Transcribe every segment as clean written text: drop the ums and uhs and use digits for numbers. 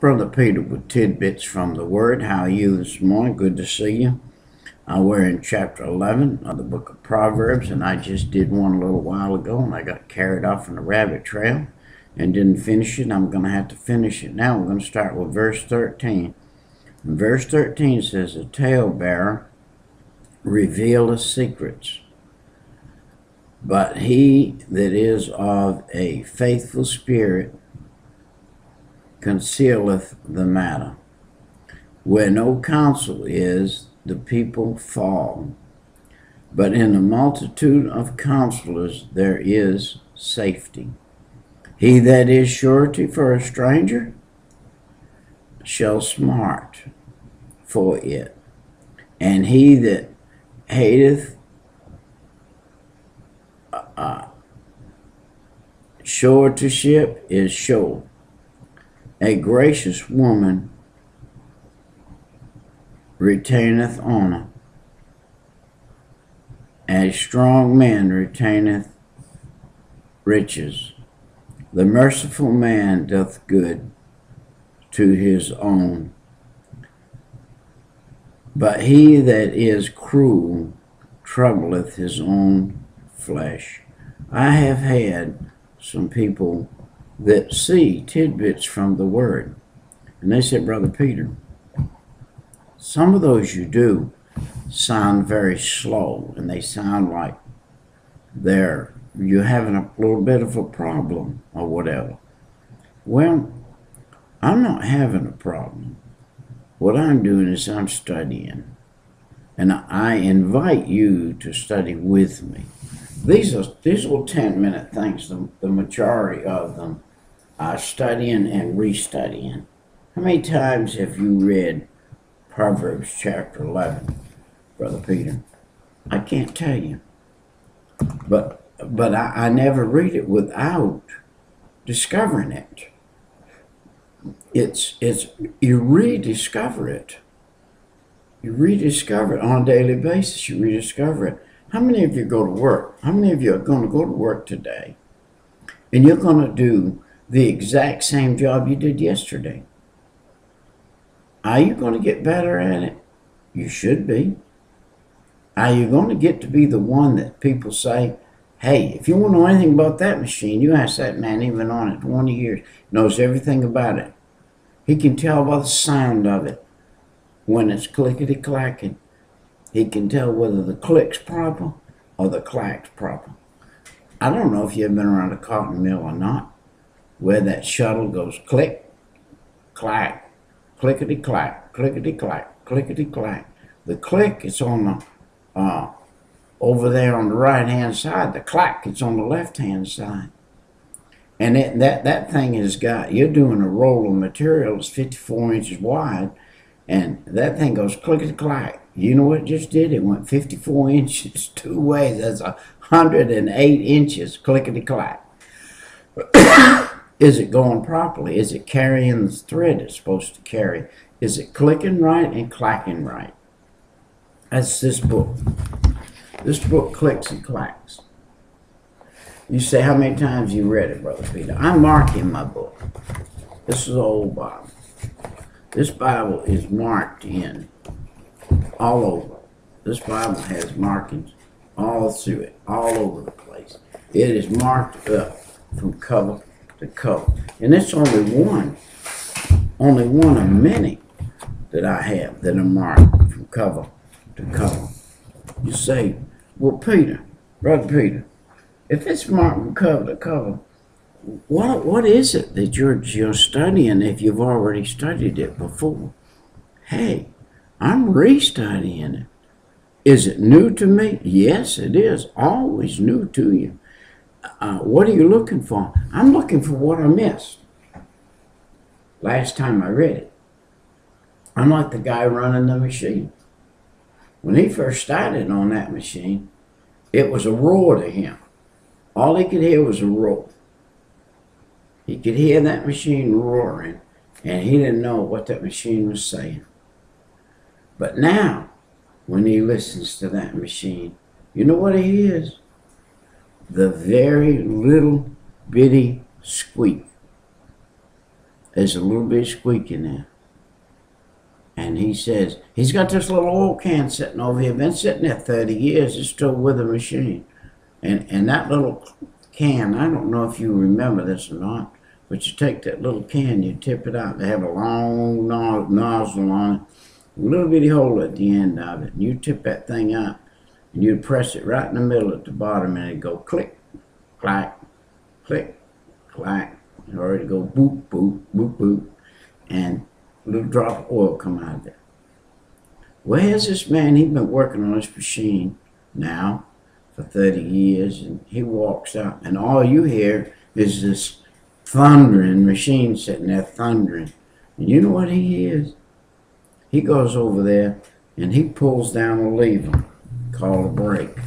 Brother Peter with tidbits from the Word. How are you this morning? Good to see you. We're in chapter 11 of the book of Proverbs, and I just did one a little while ago, and I got carried off on the rabbit trail and didn't finish it. I'm going to have to finish it now. We're going to start with verse 13. And verse 13 says, "A talebearer revealeth secrets, but he that is of a faithful spirit concealeth the matter. Where no counsel is, the people fall, but in the multitude of counselors there is safety. He that is surety for a stranger shall smart for it, and he that hateth suretyship is sure. A gracious woman retaineth honor. A strong man retaineth riches. The merciful man doth good to his own, but he that is cruel troubleth his own flesh." I have had some people that see tidbits from the Word, and they said, "Brother Peter, some of those you do sound very slow, and they sound like you're having a little bit of a problem or whatever." Well, I'm not having a problem. What I'm doing is I'm studying, and I invite you to study with me. These little 10-minute things, the majority of them are studying and restudying. How many times have you read Proverbs chapter 11, Brother Peter? I can't tell you. But I never read it without discovering it. You rediscover it. You rediscover it on a daily basis. You rediscover it. How many of you go to work? How many of you are going to go to work today and you're going to do the exact same job you did yesterday? Are you going to get better at it? You should be. Are you going to get to be the one that people say, "Hey, if you want to know anything about that machine, you ask that man, he's been on it 20 years, knows everything about it. He can tell by the sound of it when it's clickety-clacking. He can tell whether the click's proper or the clack's proper." I don't know if you've been around a cotton mill or not, where that shuttle goes click, clack, clickety-clack, clickety-clack, clickety-clack. The click is on the over there on the right-hand side. The clack is on the left-hand side. And that thing has got, you're doing a roll of material that's 54 inches wide, and that thing goes clickety-clack. You know what it just did? It went 54 inches two ways. That's 108 inches clickety-clack. Is it going properly? Is it carrying the thread it's supposed to carry? Is it clicking right and clacking right? That's this book. This book clicks and clacks. You say, how many times you read it, Brother Peter? I'm marking my book. This is an old Bible. This Bible is marked in all over. This Bible has markings all through it, all over the place. It is marked up from cover to cover. And it's only one of many that I have that are marked from cover to cover. You say, "Well, Peter, Brother Peter, if it's marked from cover to cover, what is it that you're studying if you've already studied it before?" Hey, I'm restudying it. Is it new to me? Yes, it is. Always new to you. What are you looking for? I'm looking for what I missed last time I read it. I'm like the guy running the machine. When he first started on that machine, it was a roar to him. All he could hear was a roar. He could hear that machine roaring, and he didn't know what that machine was saying. But now, when he listens to that machine, you know what he hears? The very little bitty squeak there's a little bit of squeak in there. And he says, he's got this little oil can sitting over here. Been sitting there 30 years. It's still with the machine. And that little can, I don't know if you remember this or not, but you take that little can, you tip it out. They have a long nozzle on it, a little bitty hole at the end of it. And you tip that thing out, and you'd press it right in the middle at the bottom, and it'd go click, clack, click, clack, or it'd go boop, boop, boop, boop, and a little drop of oil come out of there. Well, here's this man, he's been working on this machine now for 30 years, and he walks out, and all you hear is this thundering machine sitting there thundering. And you know what he hears? He goes over there, and he pulls down a lever called a brake.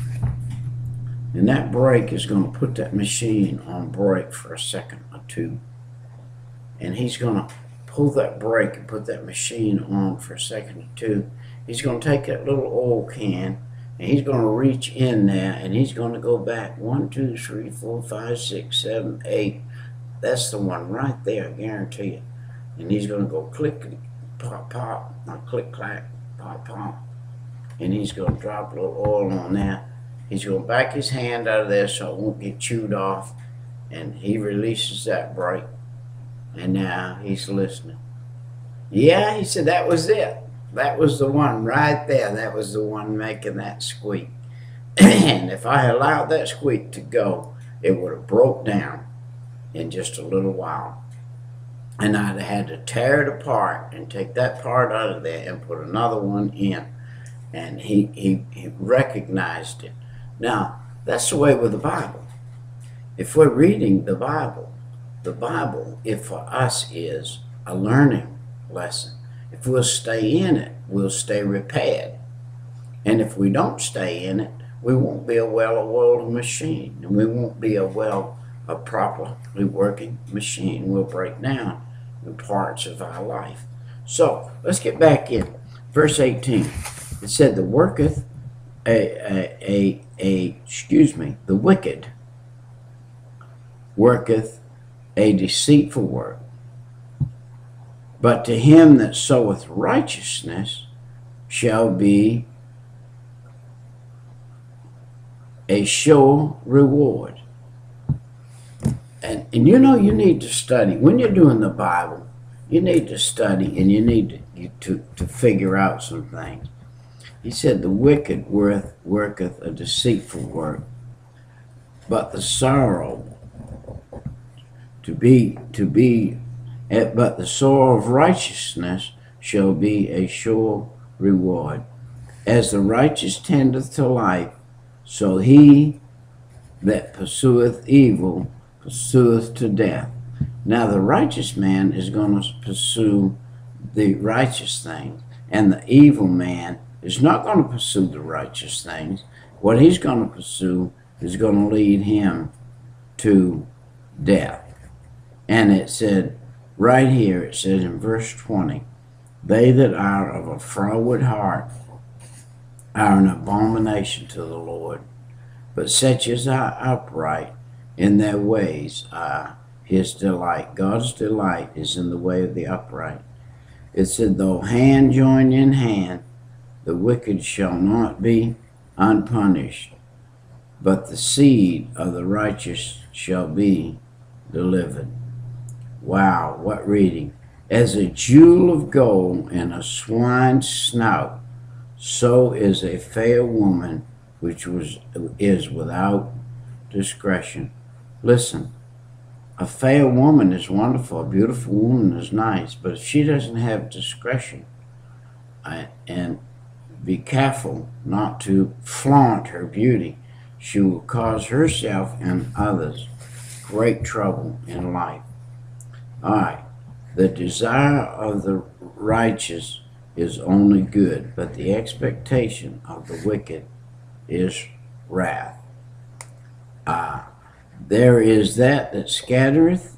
And that brake is going to put that machine on brake for a second or two. And he's going to pull that brake and put that machine on for a second or two. He's going to take that little oil can, and he's going to reach in there, and he's going to go back 1, 2, 3, 4, 5, 6, 7, 8. That's the one right there, I guarantee you. And he's going to go click, pop, pop, not click, clack, pop, pop. And he's going to drop a little oil on there. He's going to back his hand out of there so it won't get chewed off. And he releases that brake. And now he's listening. Yeah, he said that was it. That was the one right there. That was the one making that squeak. And if I allowed that squeak to go, it would have broke down in just a little while. And I'd have had to tear it apart and take that part out of there and put another one in. And he recognized it. Now, that's the way with the Bible. If we're reading the Bible, if for us is a learning lesson. If we'll stay in it, we'll stay repaired. And if we don't stay in it, we won't be a well-oiled machine, and we won't be a properly working machine. We'll break down in parts of our life. So let's get back in verse 18. It said, the wicked worketh a deceitful work, but to him that soweth righteousness shall be a sure reward. And you know, you need to study. When you're doing the Bible, you need to study, and you need to figure out some things. He said, the wicked worketh a deceitful work, but the sorrow but the sower of righteousness shall be a sure reward. As the righteous tendeth to life, so he that pursueth evil pursueth to death. Now the righteous man is going to pursue the righteous things, and the evil man is not going to pursue the righteous things. What he's going to pursue is going to lead him to death. And it said, right here, it says in verse 20, they that are of a froward heart are an abomination to the Lord, but such as are upright in their ways are his delight. God's delight is in the way of the upright. It said, though hand join in hand, the wicked shall not be unpunished, but the seed of the righteous shall be delivered. Wow, what reading. As a jewel of gold in a swine's snout, so is a fair woman which is without discretion. Listen, a fair woman is wonderful, a beautiful woman is nice, but if she doesn't have discretion, and be careful not to flaunt her beauty, she will cause herself and others great trouble in life. All right, the desire of the righteous is only good, but the expectation of the wicked is wrath. There is that scattereth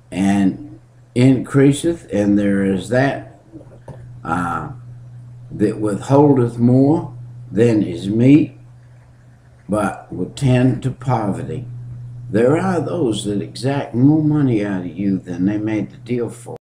and increaseth, and there is that withholdeth more than is meet, but will tend to poverty. There are those that exact more money out of you than they made the deal for.